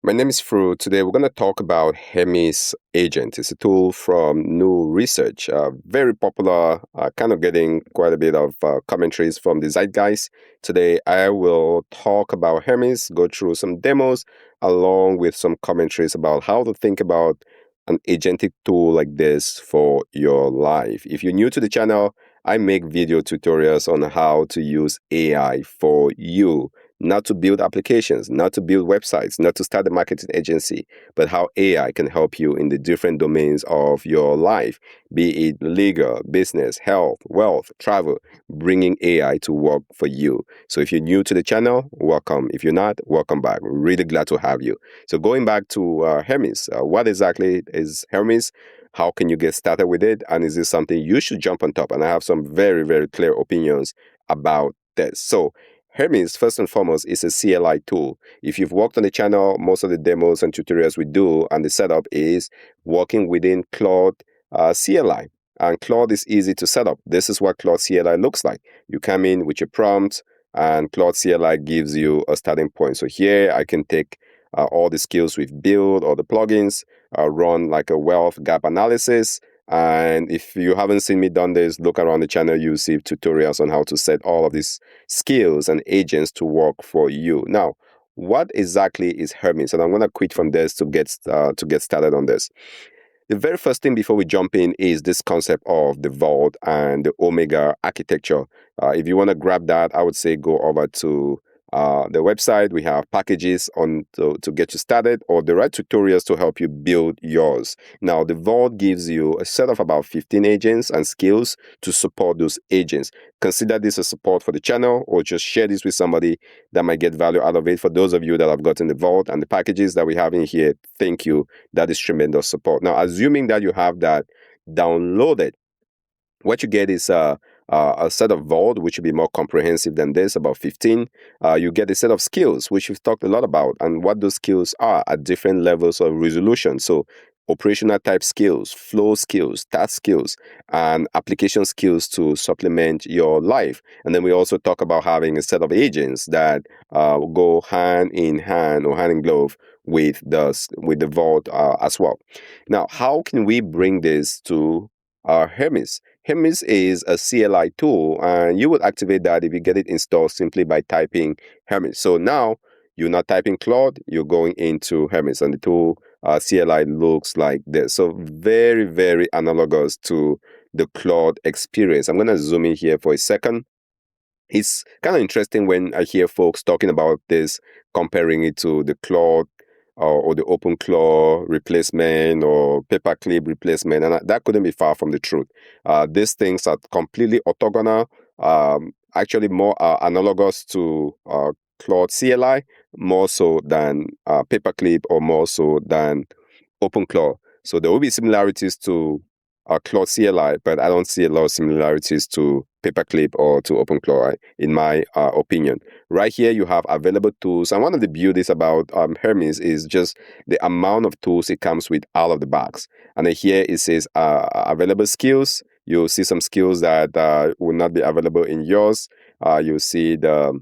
My name is Fru. Today we're going to talk about Hermes Agent. It's a tool from New Research, very popular, kind of getting quite a bit of commentaries from the zeitgeist. Today I will talk about Hermes, go through some demos, along with some commentaries about how to think about an agentic tool like this for your life. If you're new to the channel, I make video tutorials on how to use AI for you. Not to build applications, not to build websites, not to start a marketing agency, but how AI can help you in the different domains of your life, be it legal, business, health, wealth, travel, bringing AI to work for you. So if you're new to the channel, welcome. If you're not, welcome back. We're really glad to have you. So going back to Hermes, what exactly is Hermes? How can you get started with it? And is this something you should jump on top? And I have some very, very clear opinions about this. So Hermes, first and foremost, is a CLI tool. If you've worked on the channel, most of the demos and tutorials we do and the setup is working within Claude CLI. And Claude is easy to set up. This is what Claude CLI looks like. You come in with your prompt, and Claude CLI gives you a starting point. So here I can take all the skills we've built, all the plugins, run like a wealth gap analysis. And if you haven't seen me done this, look around the channel, you'll see tutorials on how to set all of these skills and agents to work for you. Now, what exactly is Hermes? And I'm going to quit from this to get started on this. The very first thing before we jump in is this concept of the vault and the Omega architecture. If you want to grab that, I would say go over to the website. We have packages on to get you started, or the right tutorials to help you build yours. Now, the vault gives you a set of about 15 agents and skills to support those agents. Consider this a support for the channel, or just share this with somebody that might get value out of it. For those of you that have gotten the vault and the packages that we have in here, thank you. That is tremendous support. Now, assuming that you have that downloaded, what you get is a set of vault, which will be more comprehensive than this, about 15. You get a set of skills, which we've talked a lot about, and what those skills are at different levels of resolution. So operational type skills, flow skills, task skills, and application skills to supplement your life. And then we also talk about having a set of agents that go hand in hand or hand in glove with the vault as well. Now, how can we bring this to Hermes? Hermes is a CLI tool, and you will activate that if you get it installed simply by typing Hermes. So now you're not typing Claude, you're going into Hermes, and the tool CLI looks like this. So very, very analogous to the Claude experience. I'm going to zoom in here for a second. It's kind of interesting when I hear folks talking about this, comparing it to the Claude or the OpenClaw replacement or Paperclip replacement, and that couldn't be far from the truth. These things are completely orthogonal, actually more analogous to Claude CLI, more so than Paperclip, or more so than OpenClaw. So there will be similarities to Claude CLI, but I don't see a lot of similarities to Paperclip or to OpenClaw, in my opinion. Right here, you have available tools. And one of the beauties about Hermes is just the amount of tools it comes with out of the box. And then here it says available skills. You'll see some skills that will not be available in yours. You'll see the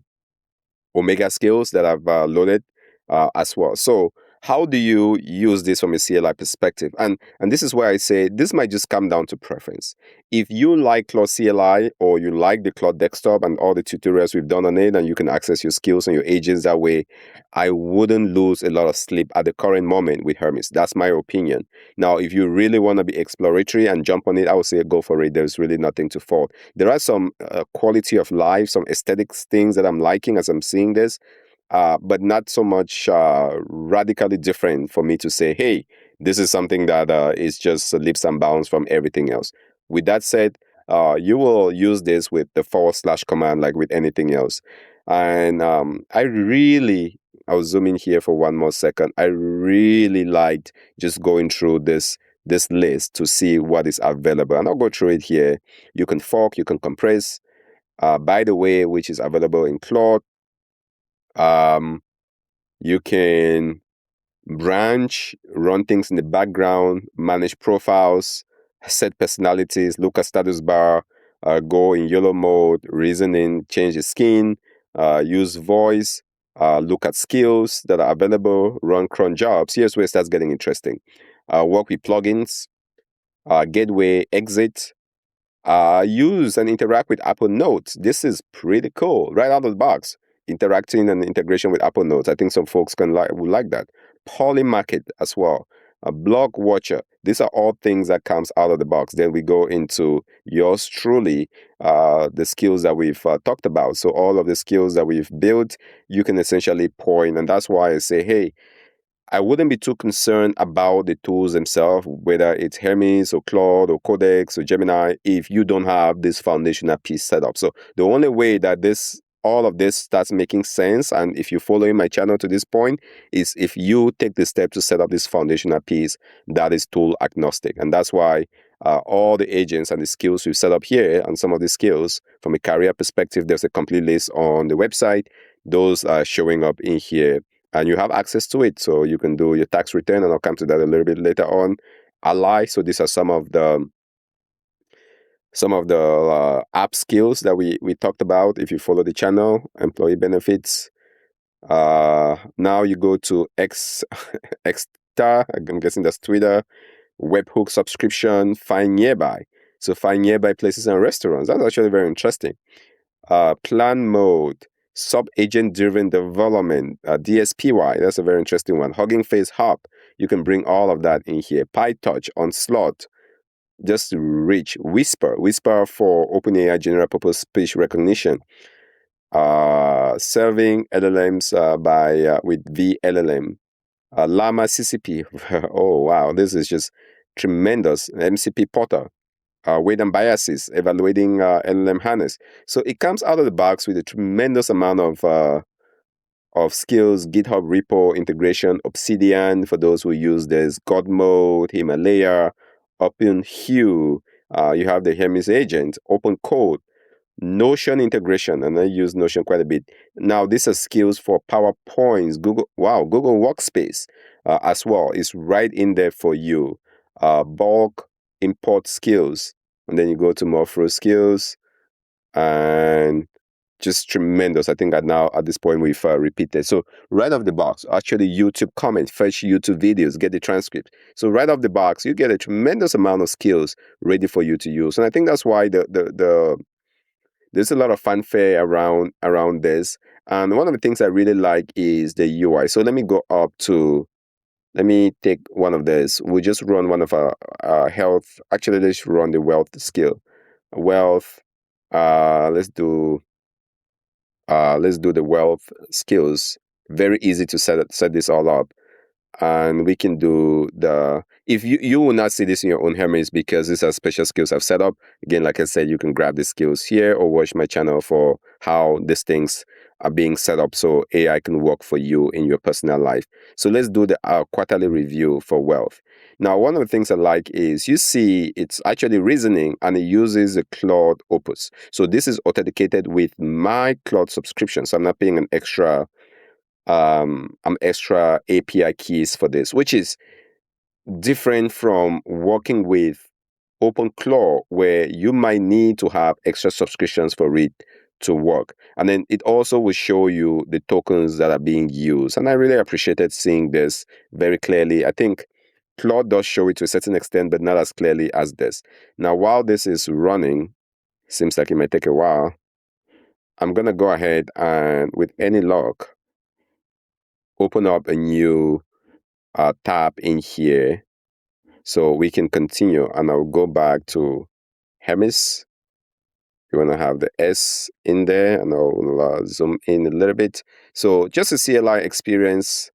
Omega skills that I've loaded as well. So how do you use this from a CLI perspective? And this is where I say this might just come down to preference. If you like Claude CLI, or you like the Claude desktop and all the tutorials we've done on it, and you can access your skills and your agents that way, I wouldn't lose a lot of sleep at the current moment with Hermes. That's my opinion. Now, if you really want to be exploratory and jump on it, I would say go for it. There's really nothing to fault. There are some quality of life, some aesthetics things that I'm liking as I'm seeing this. But not so much radically different for me to say, hey, this is something that is just leaps and bounds from everything else. With that said, you will use this with the / command like with anything else. And I'll zoom in here for one more second. I really liked just going through this list to see what is available. And I'll go through it here. You can fork, you can compress, by the way, which is available in Claude. You can branch, run things in the background, manage profiles, set personalities, look at status bar, go in YOLO mode, reasoning, change the skin, use voice, look at skills that are available, run cron jobs. Here's where it starts getting interesting. Work with plugins, gateway, exit, use and interact with Apple Notes. This is pretty cool, right out of the box. Interacting and integration with Apple Notes. I think some folks would like that. Polymarket as well. A blog watcher. These are all things that comes out of the box. Then we go into yours truly, the skills that we've talked about. So all of the skills that we've built, you can essentially point, and that's why I say, hey, I wouldn't be too concerned about the tools themselves, whether it's Hermes or Claude or Codex or Gemini, if you don't have this foundational piece set up. So the only way that all of this starts making sense, and if you're following my channel to this point, is if you take the step to set up this foundational piece that is tool agnostic. And that's why all the agents and the skills we've set up here, and some of the skills from a career perspective, there's a complete list on the website. Those are showing up in here and you have access to it. So you can do your tax return, and I'll come to that a little bit later on. Ally. So these are some of the app skills that we talked about. If you follow the channel, employee benefits. Now you go to Xstar. I'm guessing that's Twitter. Webhook subscription. Find nearby. So find nearby places and restaurants. That's actually very interesting. Plan mode, sub-agent driven development, DSPY, that's a very interesting one. Hugging Face Hub, you can bring all of that in here. PyTouch, Onslaught, just rich. Whisper for OpenAI general purpose speech recognition. Serving LLMs with VLLM. Llama CCP, oh wow, this is just tremendous. MCP Porter, weight and biases, evaluating LLM harness. So it comes out of the box with a tremendous amount of skills, GitHub repo integration, Obsidian for those who use this, God Mode, Himalaya, OpenHue. You have the Hermes Agent, Open Code, Notion integration, and I use Notion quite a bit. Now, these are skills for PowerPoints, Google Workspace as well. It's right in there for you. Bulk import skills, and then you go to more fruit skills, and just tremendous. I think that now at this point we've repeated. So right off the box, actually YouTube comments, fetch YouTube videos, get the transcript. So right off the box, you get a tremendous amount of skills ready for you to use. And I think that's why there's a lot of fanfare around this. And one of the things I really like is the UI. So let me take one of these. We'll just run one of our health. Actually, let's run the wealth skill. Wealth. Let's do the wealth skills. Very easy to set this all up. And we can do if you will not see this in your own Hermes because these are special skills I've set up. Again, like I said, you can grab the skills here or watch my channel for how these things are being set up so AI can work for you in your personal life. So let's do the quarterly review for wealth. Now, one of the things I like is you see it's actually reasoning and it uses the Claude Opus. So this is authenticated with my Claude subscription. So I'm not paying an extra API keys for this, which is different from working with OpenClaw, where you might need to have extra subscriptions for it to work. And then it also will show you the tokens that are being used. And I really appreciated seeing this very clearly. I think Claude does show it to a certain extent, but not as clearly as this. Now, while this is running, seems like it might take a while, I'm going to go ahead and, with any luck, open up a new tab in here so we can continue. And I'll go back to Hermes. You want to have the S in there, and I'll zoom in a little bit. So just a CLI experience.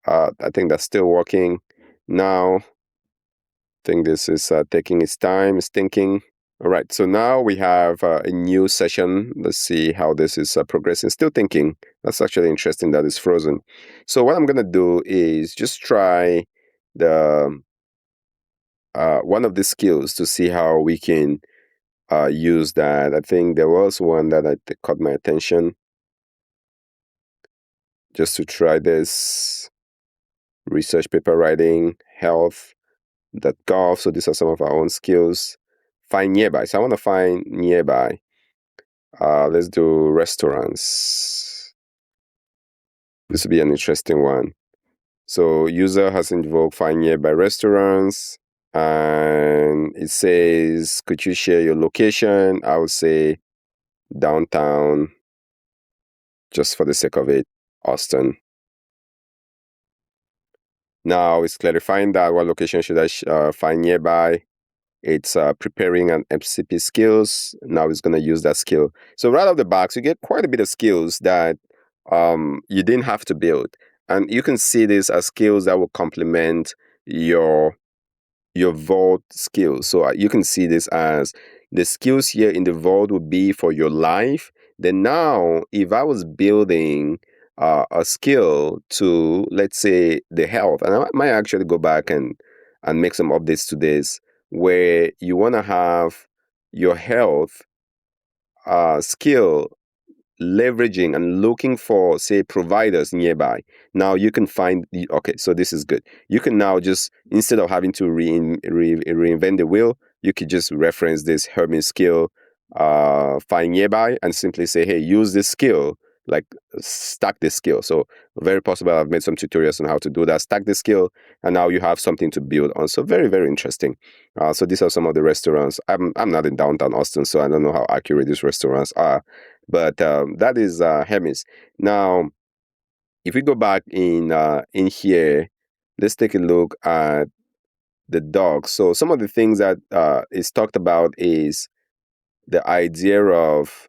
I think that's still working. Now, I think this is taking its time, it's thinking. All right, so now we have a new session. Let's see how this is progressing. Still thinking. That's actually interesting that it's frozen. So what I'm going to do is just try the one of the skills to see how we can use that. I think there was one that caught my attention. Just to try this. Research paper writing, health.gov. So these are some of our own skills. Find nearby. So I want to find nearby. Let's do restaurants. This will be an interesting one. So user has invoked find nearby restaurants, and it says, could you share your location? I would say downtown, just for the sake of it, Austin. Now it's clarifying that what location should I find nearby. It's preparing an MCP skills. Now it's going to use that skill. So right off the box, you get quite a bit of skills that you didn't have to build. And you can see this as skills that will complement your vault skills. So you can see this as the skills here in the vault would be for your life. Then now, if I was building a skill to, let's say, the health, and I might actually go back and make some updates to this, where you want to have your health skill leveraging and looking for, say, providers nearby. Now you can find okay, so this is good. You can now just, instead of having to reinvent the wheel, you could just reference this Hermes skill, find nearby, and simply say, hey, use this skill, like stack this skill. So very possible. I've made some tutorials on how to do that. Stack the skill, and now you have something to build on. So very, very interesting. So these are some of the restaurants. I'm not in downtown Austin, so I don't know how accurate these restaurants are. But that is Hermes. Now, if we go back in here, let's take a look at the docs. So some of the things that is talked about is the idea of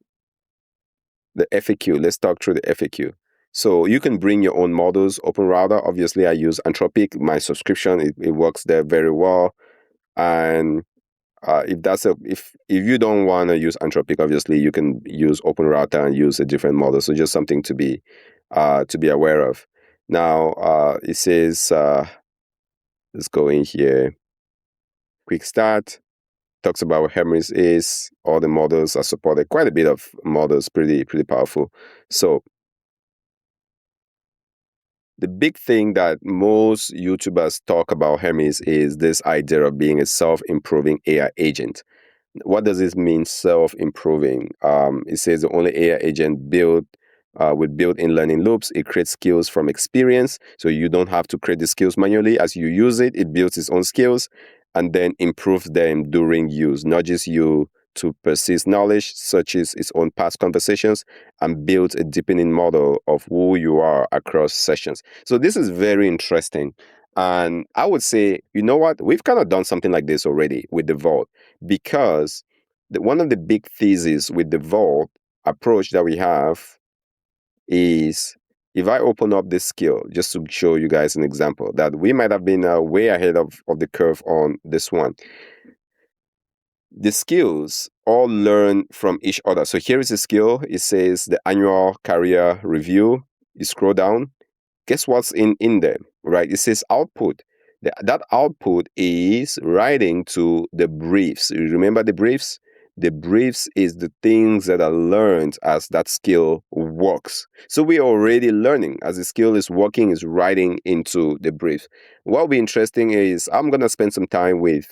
the FAQ. Let's talk through the FAQ. So you can bring your own models, Open Router. Obviously, I use Anthropic. My subscription, it works there very well. And if you don't want to use Anthropic, obviously you can use Open Router and use a different model. So just something to be aware of. Now it says let's go in here. Quick start talks about what Hermes is. All the models are supported. Quite a bit of models, pretty powerful. So the big thing that most YouTubers talk about Hermes is this idea of being a self-improving AI agent. What does this mean, self-improving? It says the only AI agent built with built-in learning loops. It creates skills from experience, so you don't have to create the skills manually. As you use it, it builds its own skills and then improves them during use, nudges you to persist knowledge, searches its own past conversations, and builds a deepening model of who you are across sessions. So this is very interesting. And I would say, you know what? We've kind of done something like this already with the Vault, because one of the big theses with the Vault approach that we have is, if I open up this skill, just to show you guys an example, that we might have been way ahead of the curve on this one. The skills all learn from each other. So here is a skill. It says the annual career review. You scroll down. Guess what's in there, right? It says output. That output is writing to the briefs. You remember the briefs? The briefs is the things that are learned as that skill works. So we're already learning as the skill is working, is writing into the brief. What will be interesting is I'm going to spend some time with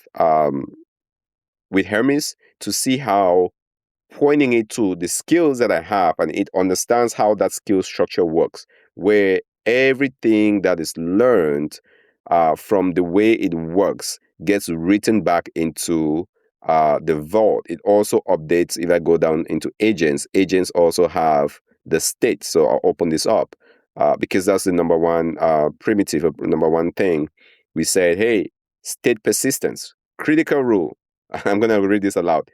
Hermes to see how pointing it to the skills that I have, and it understands how that skill structure works, where everything that is learned from the way it works gets written back into the vault. It also updates. If I go down into agents, agents also have the state. So I'll open this up because that's the number one primitive, number one thing. We said, hey, state persistence, critical rule. I'm going to read this aloud.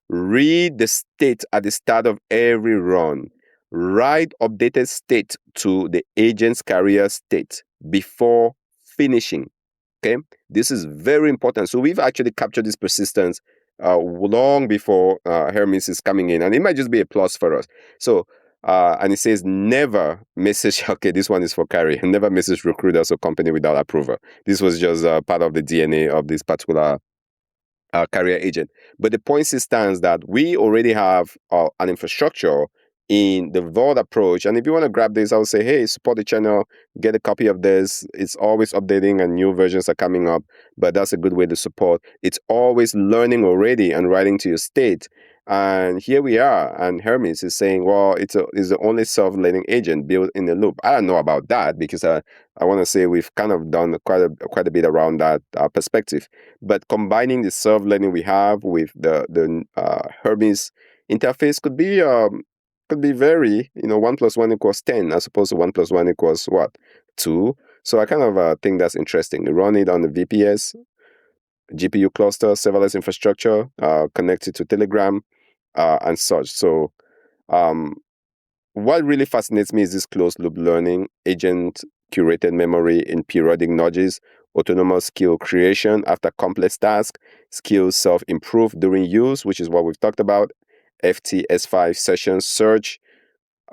Read the state at the start of every run. Write updated state to the agent's career state before finishing. Okay, this is very important. So we've actually captured this persistence long before Hermes is coming in, and it might just be a plus for us. So, and it says never message. Okay, this one is for carry. Never message recruiters or company without approval. This was just part of the DNA of this particular career agent. But the point still stands that we already have an infrastructure in the Vault approach. And if you want to grab this, I would say, hey, support the channel, get a copy of this. It's always updating and new versions are coming up, but that's a good way to support. It's always learning already and writing to your state. And here we are, and Hermes is saying, well, it's the only self-learning agent built in the loop. I don't know about that because I want to say we've kind of done quite a bit around that perspective. But combining the self-learning we have with the Hermes interface could be very, 1 + 1 = 10 as opposed to 1 + 1 = what, 2. So I kind of think that's interesting. Run it on the VPS, GPU cluster, serverless infrastructure, connected to Telegram, and such. So, um, what really fascinates me is this closed loop learning, agent curated memory in periodic nudges, autonomous skill creation after complex tasks, skills self improve during use, which is what we've talked about, FTS5 sessions search,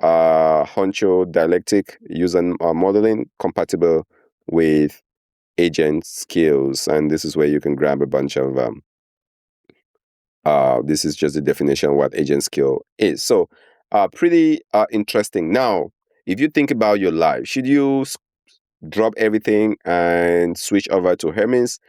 Honcho dialectic user modeling compatible with agent skills. And this is where you can grab a bunch of this is just the definition of what agent skill is. So, pretty interesting. Now, if you think about your life, should you drop everything and switch over to Hermes?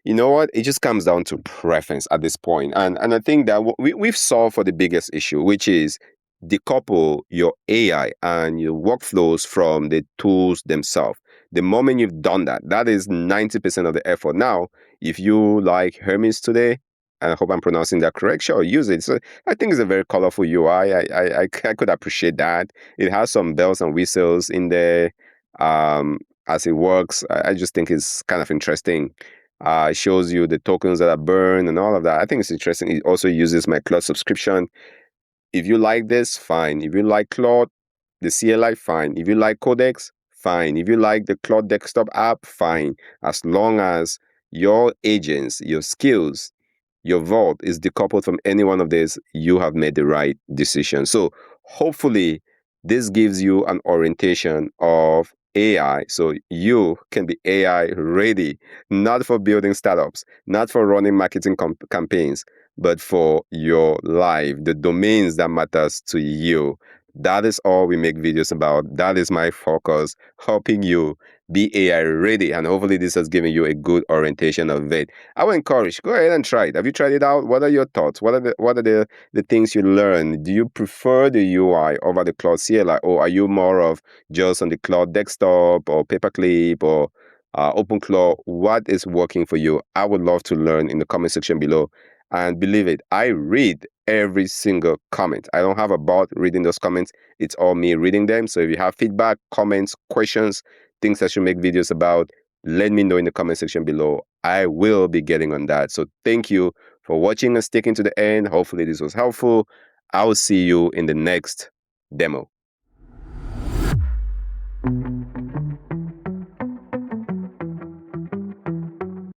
You know what? It just comes down to preference at this point. And I think that we've solved for the biggest issue, which is decouple your AI and your workflows from the tools themselves. The moment you've done that, that is 90% of the effort. Now, if you like Hermes today, I hope I'm pronouncing that correct, sure, use it. So I think it's a very colorful UI. I could appreciate that. It has some bells and whistles in there as it works. I just think it's kind of interesting. It shows you the tokens that are burned and all of that. I think it's interesting. It also uses my Claude subscription. If you like this, fine. If you like Claude, the CLI, fine. If you like Codex, fine. If you like the Claude desktop app, fine. As long as your agents, your skills, your vault is decoupled from any one of these, you have made the right decision. So hopefully this gives you an orientation of AI so you can be AI ready, not for building startups, not for running marketing campaigns, but for your life, the domains that matters to you. That is all we make videos about. That is my focus, helping you be AI ready. And hopefully this has given you a good orientation of it. I would encourage, go ahead and try it. Have you tried it out? What are your thoughts? What are the things you learn? Do you prefer the UI over the Claude CLI, or are you more of just on the Claude desktop or Paperclip or OpenClaw? What is working for you? I would love to learn in the comment section below. And believe it, I read every single comment. I don't have a bot reading those comments. It's all me reading them. So if you have feedback, comments, questions, things I should make videos about, let me know in the comment section below. I will be getting on that. So thank you for watching and sticking to the end. Hopefully this was helpful. I will see you in the next demo.